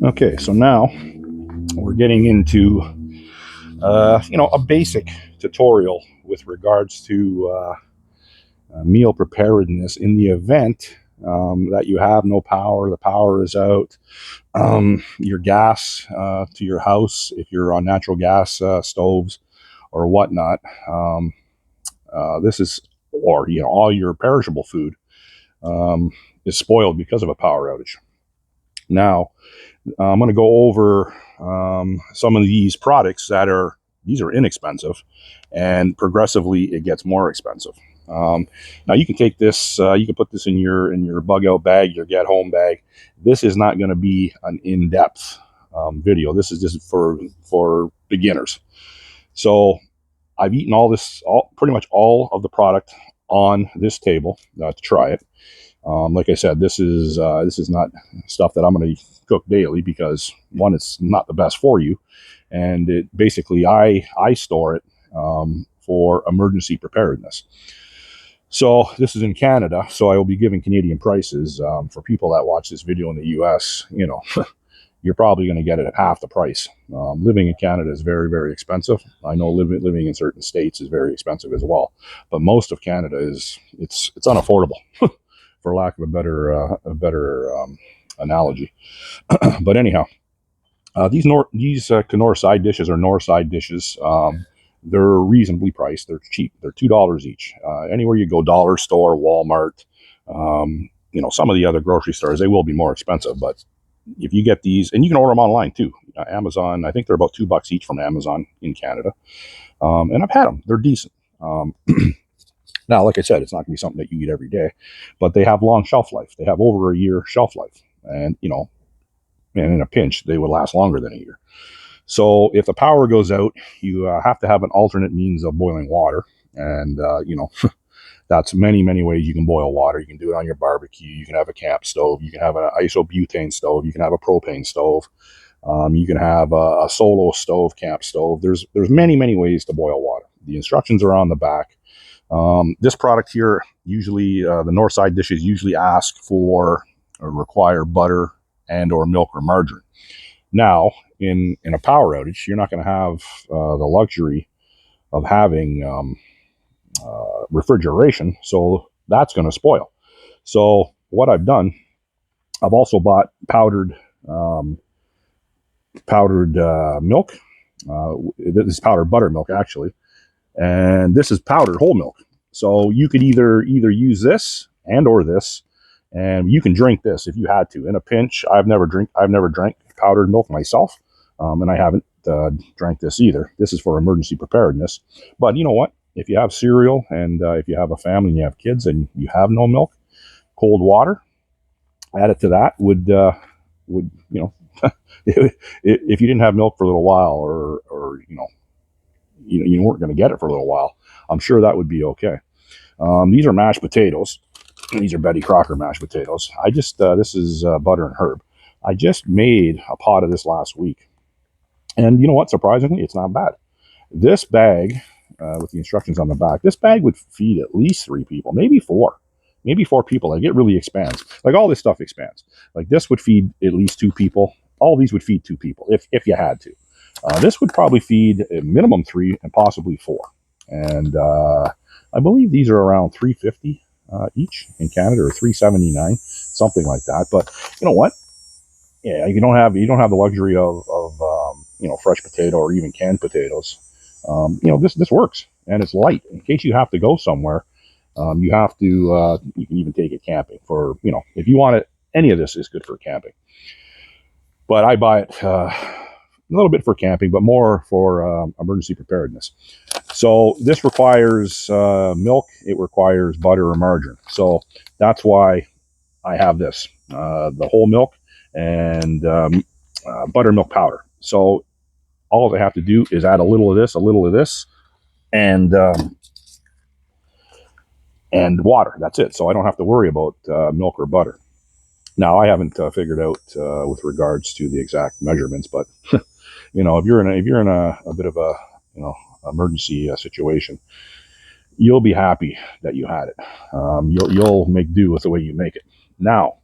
Okay, so now we're getting into a basic tutorial with regards to meal preparedness in the event that you have no power, the power is out, your gas to your house, if you're on natural gas stoves or whatnot. This is, or all your perishable food is spoiled because of a power outage. Now, I'm going to go over some of these products these are inexpensive, and progressively it gets more expensive. Now you can take this, you can put this in your bug out bag, your get home bag. This is not going to be an in-depth video. This is just for beginners. So I've eaten pretty much all of the product on this table to try it. Like I said, this is not stuff that I'm going to cook daily because, one, it's not the best for you, and it basically I store it for emergency preparedness. So this is in Canada, so I will be giving Canadian prices. For people that watch this video in the U.S., you're probably going to get it at half the price. Living in Canada is very, very expensive. I know living in certain states is very expensive as well, but most of Canada it's unaffordable. For lack of a better analogy. But anyhow, these Knorr side dishes or Knorr side dishes, they're reasonably priced. They're cheap. They're $2 each. Anywhere you go, dollar store, Walmart, some of the other grocery stores, they will be more expensive. But if you get these, and you can order them online too. Amazon, I think they're about $2 each from Amazon in Canada. And I've had them. They're decent. Now, like I said, it's not going to be something that you eat every day, but they have long shelf life. They have over a year shelf life. And, and in a pinch, they would last longer than a year. So if the power goes out, you have to have an alternate means of boiling water. And, that's many, many ways you can boil water. You can do it on your barbecue. You can have a camp stove. You can have an isobutane stove. You can have a propane stove. You can have a solo stove, camp stove. There's many, many ways to boil water. The instructions are on the back. This product here, usually the Northside dishes usually ask for or require butter and or milk or margarine. Now, in a power outage, you're not going to have the luxury of having refrigeration, so that's going to spoil. So what I've done, I've also bought powdered milk. This is powdered buttermilk, actually. And this is powdered whole milk. So you could either use this and or this, and you can drink this if you had to. In a pinch, I've never drank powdered milk myself, and I haven't drank this either. This is for emergency preparedness. But you know what? If you have cereal and if you have a family and you have kids and you have no milk, cold water, add it to that would if you didn't have milk for a little while, or you weren't going to get it for a little while, I'm sure that would be okay. These are mashed potatoes. These are Betty Crocker mashed potatoes. This is butter and herb. I just made a pot of this last week. And you know what? Surprisingly, it's not bad. This bag, with the instructions on the back, this bag would feed at least 3 people, maybe 4. Maybe 4 people. Like, it really expands. Like, all this stuff expands. Like, this would feed at least 2 people. All these would feed 2 people if you had to. This would probably feed a minimum 3 and possibly 4. And I believe these are around $3.50 each in Canada, or $3.79, something like that. But you know what? Yeah, you don't have the luxury of fresh potato or even canned potatoes. This works, and it's light. In case you have to go somewhere, you can even take it camping for, if you want it. Any of this is good for camping. But I buy it a little bit for camping, but more for emergency preparedness. So this requires milk. It requires butter or margarine. So that's why I have this, the whole milk and buttermilk powder. So all I have to do is add a little of this, and water. That's it. So I don't have to worry about milk or butter. Now, I haven't figured out with regards to the exact measurements, but if you're in a bit of a emergency situation, you'll be happy that you had it. You'll make do with the way you make it. Now,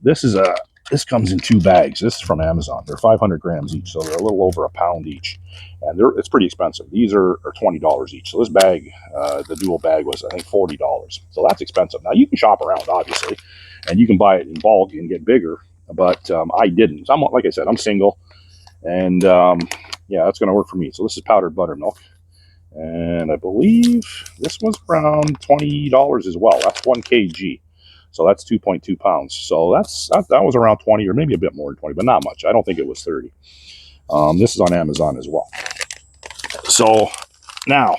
this is This comes in 2 bags. This is from Amazon. They're 500 grams each, so they're a little over a pound each, and it's pretty expensive. These are $20 each. So this bag, the dual bag, was I think $40. So that's expensive. Now you can shop around, obviously, and you can buy it in bulk and get bigger. But I didn't. So like I said, I'm single, and yeah, that's going to work for me. So this is powdered buttermilk, and I believe this was around $20 as well. That's 1 kg. So that's 2.2 pounds. So that was around 20, or maybe a bit more than 20, but not much. I don't think it was 30. This is on Amazon as well. So now,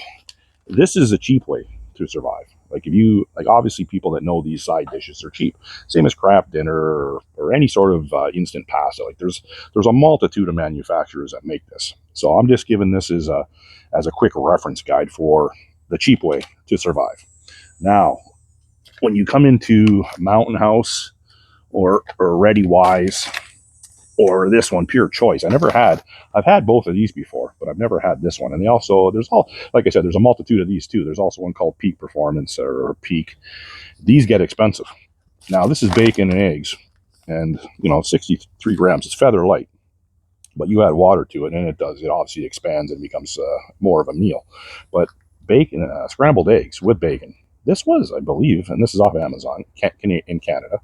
this is a cheap way to survive. Like if you, like obviously people that know these side dishes are cheap. Same as Kraft Dinner or any sort of instant pasta. Like there's a multitude of manufacturers that make this. So I'm just giving this as a quick reference guide for the cheap way to survive. Now, when you come into Mountain House or Ready Wise or this one, Pure Choice, I've had both of these before, but I've never had this one. And like I said, there's a multitude of these too. There's also one called Peak Performance or Peak. These get expensive. Now this is bacon and eggs, and 63 grams. It's feather light, but you add water to it, and it obviously expands and becomes more of a meal. But bacon, scrambled eggs with bacon. This was, I believe, and this is off Amazon in Canada.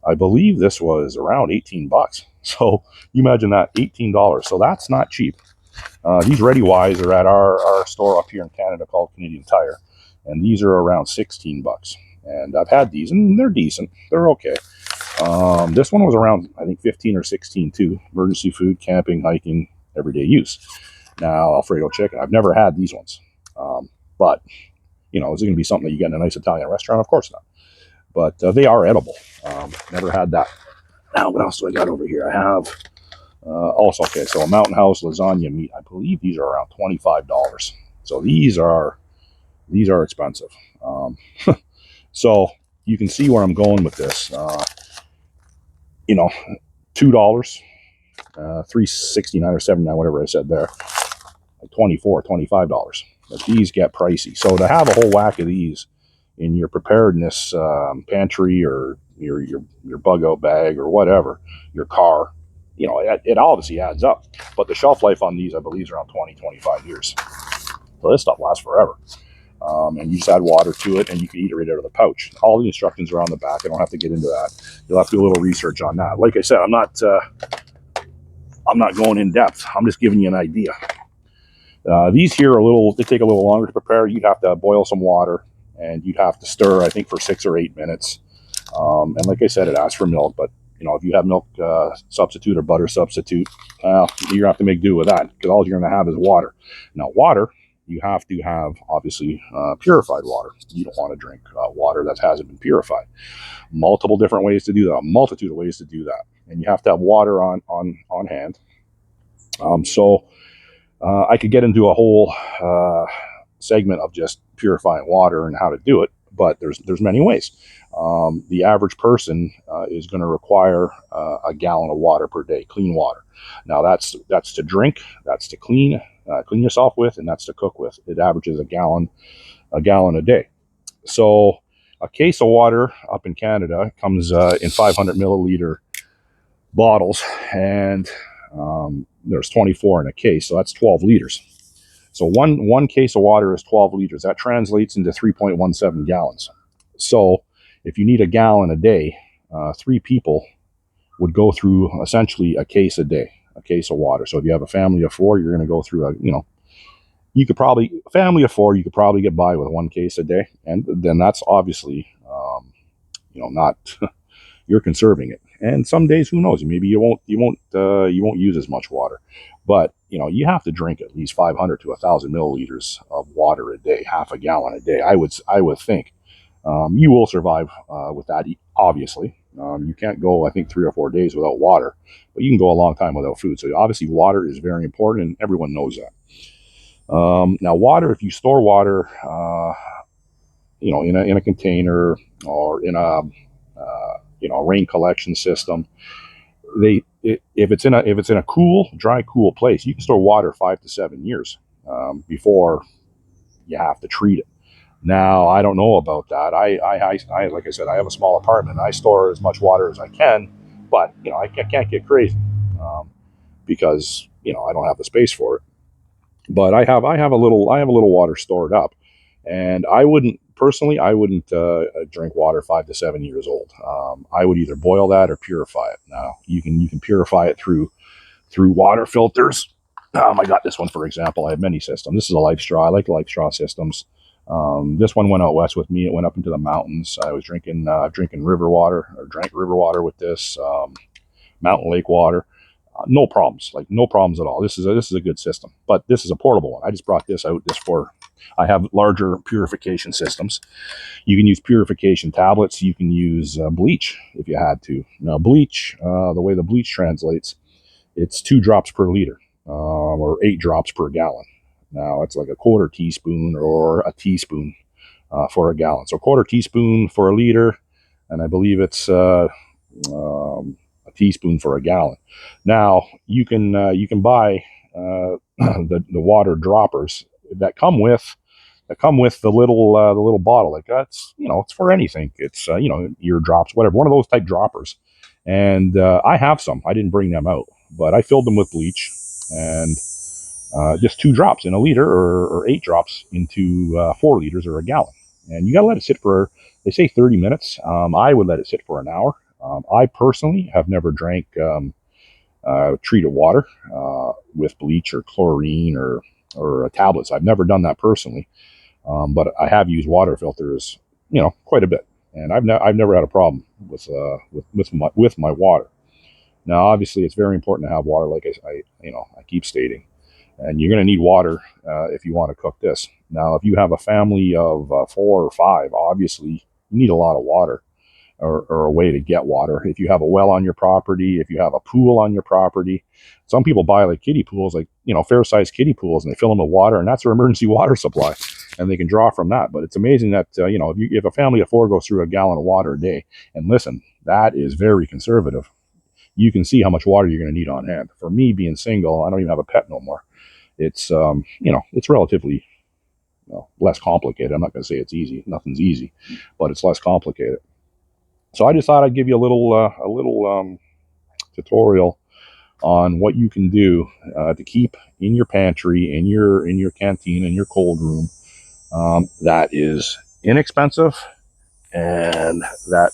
I believe this was around $18. So you imagine that, $18. So that's not cheap. These Ready Wise are at our store up here in Canada called Canadian Tire, and these are around $16. And I've had these, and they're decent. They're okay. This one was around, I think, 15 or 16 too. Emergency food, camping, hiking, everyday use. Now, Alfredo chicken. I've never had these ones, but is it going to be something that you get in a nice Italian restaurant? Of course not. But they are edible. Never had that. Now, what else do I got over here? I have also, okay, so a Mountain House lasagna meat. I believe these are around $25. So these are expensive. So you can see where I'm going with this. $2, $3.69 or $7.99, whatever I said there. Like $24, $25. But these get pricey. So to have a whole whack of these in your preparedness pantry or your bug out bag or whatever, your car, it obviously adds up. But the shelf life on these, I believe, is around 20, 25 years. So this stuff lasts forever. And you just add water to it, and you can eat it right out of the pouch. All the instructions are on the back. I don't have to get into that. You'll have to do a little research on that. Like I said, I'm not going in depth. I'm just giving you an idea. These here they take a little longer to prepare. You'd have to boil some water, and you'd have to stir, I think, for 6 or 8 minutes. And like I said, it asks for milk, but if you have milk substitute or butter substitute, you have to make do with that, because all you're going to have is water. Now, water, you have to have, obviously, purified water. You don't want to drink water that hasn't been purified. Multiple different ways to do that, a multitude of ways to do that. And you have to have water on hand. So I could get into a whole segment of just purifying water and how to do it, but there's many ways. The average person is going to require a gallon of water per day, clean water. Now that's to drink, that's to clean yourself with, and that's to cook with. It averages a gallon a day. So a case of water up in Canada comes in 500 milliliter bottles, and there's 24 in a case, so that's 12 liters. So one case of water is 12 liters. That translates into 3.17 gallons. So if you need a gallon a day, 3 people would go through essentially a case a day, a case of water. So if you have a family of 4, you're going to go through family of 4, you could probably get by with 1 case a day. And then that's obviously, not, you're conserving it. And some days, who knows, maybe you won't use as much water. But you have to drink at least 500 to 1,000 milliliters of water a day, half a gallon a day. I would think you will survive with that. Obviously, you can't go, I think, 3 or 4 days without water, but you can go a long time without food. So obviously, water is very important, and everyone knows that. Now, water, if you store water, in a container or in a rain collection system, if it's in a dry, cool place, you can store water 5 to 7 years before you have to treat it. Now, I don't know about that. I like I said, I have a small apartment. I store as much water as I can, but I can't get crazy because I don't have the space for it. But I have a little water stored up, and I wouldn't drink water 5 to 7 years old. I would either boil that or purify it. Now you can purify it through water filters. I got this one, for example. I have many systems. This is a Life Straw. I like the Life Straw systems. This one went out west with me. It went up into the mountains. I was drinking river water, or drank river water with this mountain lake water. No problems, like no problems at all. This is a good system, but this is a portable one. I just brought this out just for. I have larger purification systems. You can use purification tablets. You can use bleach if you had to. Now, bleach, the way the bleach translates, it's 2 drops per liter, or 8 drops per gallon. Now, it's like a quarter teaspoon or a teaspoon for a gallon. So, a quarter teaspoon for a liter, and I believe it's a teaspoon for a gallon. Now, you can buy the water droppers that come with the little bottle. Like that's it's for anything. It's eardrops, whatever, one of those type droppers. And I have some. I didn't bring them out, but I filled them with bleach and just 2 drops in a liter, or 8 drops into 4 liters or a gallon. And you got to let it sit for, they say 30 minutes. I would let it sit for an hour. I personally have never drank treated water with bleach or chlorine or tablets. I've never done that personally. But I have used water filters, quite a bit, and I've never had a problem with my water. Now, obviously, it's very important to have water, like I keep stating, and you're going to need water if you want to cook this. Now, if you have a family of 4 or 5, obviously you need a lot of water, or a way to get water. If you have a well on your property, if you have a pool on your property, some people buy like kiddie pools, like fair-sized kiddie pools, and they fill them with water, and that's their emergency water supply, and they can draw from that. But it's amazing that if a family of 4 goes through a gallon of water a day, and listen, that is very conservative. You can see how much water you're going to need on hand. For me, being single, I don't even have a pet no more. It's it's relatively less complicated. I'm not going to say it's easy. Nothing's easy, but it's less complicated. So I just thought I'd give you a little tutorial on what you can do to keep in your pantry, in your canteen, in your cold room, that is inexpensive and that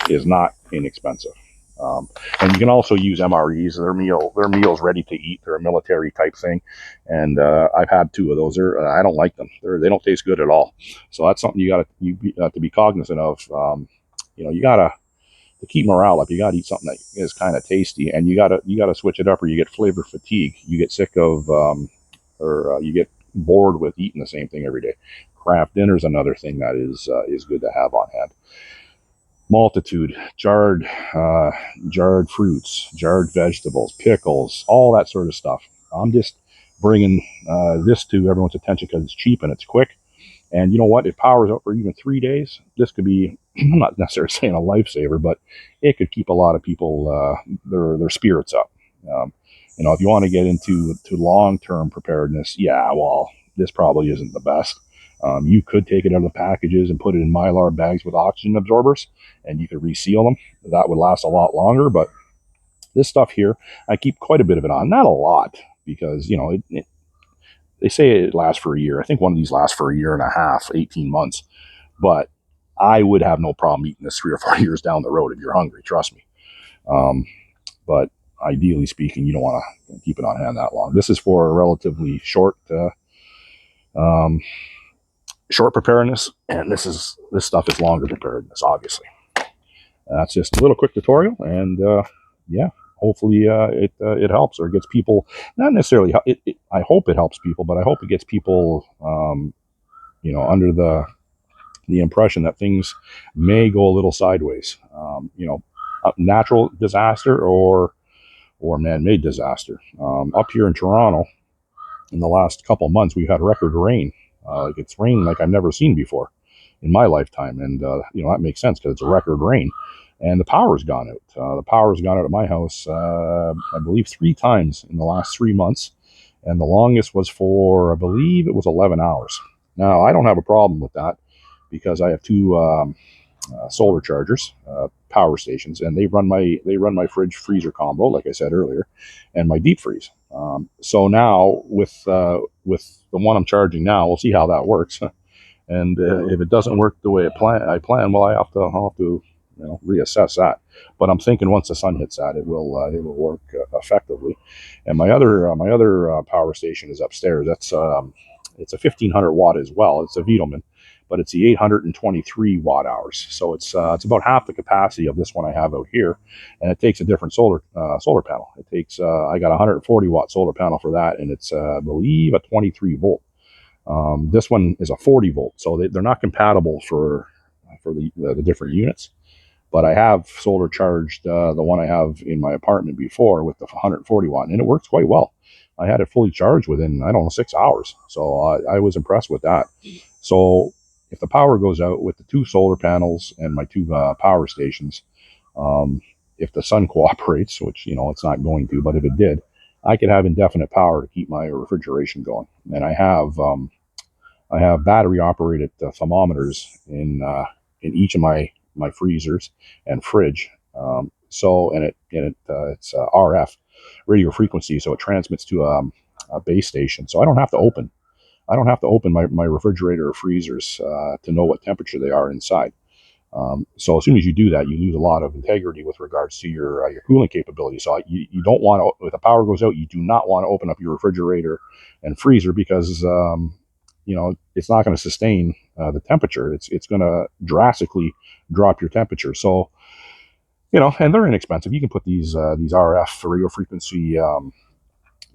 is not inexpensive. And you can also use MREs. They're meals ready to eat. They're a military type thing, and I've had 2 of those. I don't like them. They don't taste good at all. So that's something you got to be cognizant of. You gotta, to keep morale up, you gotta eat something that is kind of tasty, and you gotta switch it up, or you get flavor fatigue. You get sick of, or you get bored with eating the same thing every day. Craft dinner is another thing that is good to have on hand. Multitude, jarred fruits, jarred vegetables, pickles, all that sort of stuff. I'm just bringing this to everyone's attention because it's cheap and it's quick. And you know what? If power's out for even 3 days, this could be, I'm not necessarily saying a lifesaver, but it could keep a lot of people, their spirits up. If you want to get into long-term preparedness, yeah, well, this probably isn't the best. You could take it out of the packages and put it in Mylar bags with oxygen absorbers, and you could reseal them. That would last a lot longer, but this stuff here, I keep quite a bit of it on. Not a lot, because, they say it lasts for a year. I think one of these lasts for a year and a half, 18 months. But I would have no problem eating this 3 or 4 years down the road if you're hungry, trust me. But ideally speaking, you don't want to keep it on hand that long. This is for a relatively short preparedness, and this stuff is longer preparedness, obviously. That's just a little quick tutorial, and yeah, hopefully it helps, or gets people, not necessarily, I hope it helps people, but I hope it gets people under the impression that things may go a little sideways. A natural disaster or man-made disaster. Up here in Toronto, in the last couple months, we've had record rain. It's rained like I've never seen before in my lifetime, and that makes sense because it's a record rain. And the power's gone out. The power's gone out at my house, I believe, 3 times in the last 3 months, and the longest was for, I believe, it was 11 hours. Now, I don't have a problem with that because I have 2 solar chargers, power stations, and they run my fridge freezer combo, like I said earlier, and my deep freeze. So now with the one I'm charging now, we'll see how that works. And if it doesn't work the way I plan, well, I'll have to reassess that. But I'm thinking once the sun hits that, it will work effectively. And my other power station is upstairs. It's a 1500 watt as well. It's a Vitomin, but it's the 823 watt hours. So it's about half the capacity of this one I have out here, and it takes a different solar panel. It takes I got a 140 watt solar panel for that, and it's I believe a 23 volt. This one is a 40 volt, so they're not compatible for the different units. But I have solar charged the one I have in my apartment before with the 140 watt, and it works quite well. I had it fully charged within, I don't know, 6 hours. So I was impressed with that. So if the power goes out with the two solar panels and my two power stations, um, if the sun cooperates, which it's not going to, but if it did, I could have indefinite power to keep my refrigeration going. And I have battery operated thermometers in each of my freezers and fridge. It's RF radio frequency, so it transmits to a base station. So I don't have to open my refrigerator or freezers to know what temperature they are inside. So as soon as you do that, you lose a lot of integrity with regards to your cooling capability. So you don't want to, if the power goes out, you do not want to open up your refrigerator and freezer because it's not going to sustain the temperature. It's going to drastically drop your temperature. So and they're inexpensive. You can put these RF radio frequency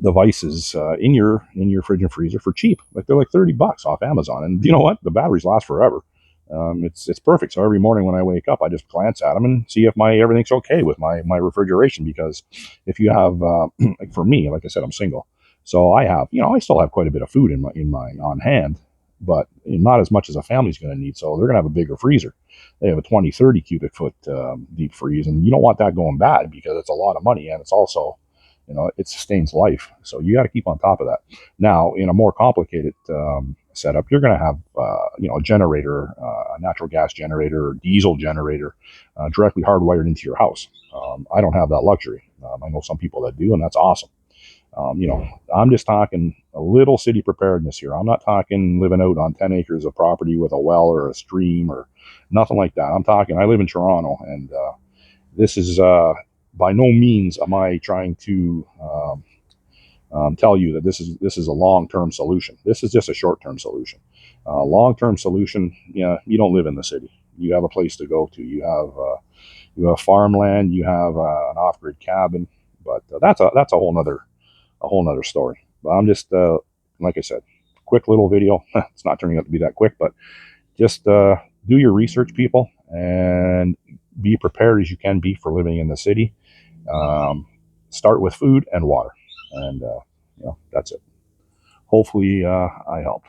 devices in your fridge and freezer for cheap. Like they're like $30 off Amazon, and you know what? The batteries last forever. It's perfect. So every morning when I wake up, I just glance at them and see if my everything's okay with my refrigeration. Because if you have like for me, like I said, I'm single, so I still have quite a bit of food in my on hand, but not as much as a family's going to need. So they're going to have a bigger freezer. They have a 20-30 cubic foot deep freeze, and you don't want that going bad because it's a lot of money, and it's also it sustains life. So you got to keep on top of that. Now, in a more complicated setup, you're going to have, a generator, a natural gas generator or diesel generator directly hardwired into your house. I don't have that luxury. I know some people that do, and that's awesome. I'm just talking a little city preparedness here. I'm not talking living out on 10 acres of property with a well or a stream or nothing like that. I'm talking, I live in Toronto, and this is by no means am I trying to tell you that this is a long-term solution. This is just a short-term solution. Long-term solution, you don't live in the city. You have a place to go to. You have farmland. You have an off-grid cabin, but that's a whole nother story. But I'm just like I said, quick little video. It's not turning out to be that quick, but just do your research, people, and be prepared as you can be for living in the city. Start with food and water, and that's it. Hopefully, I helped.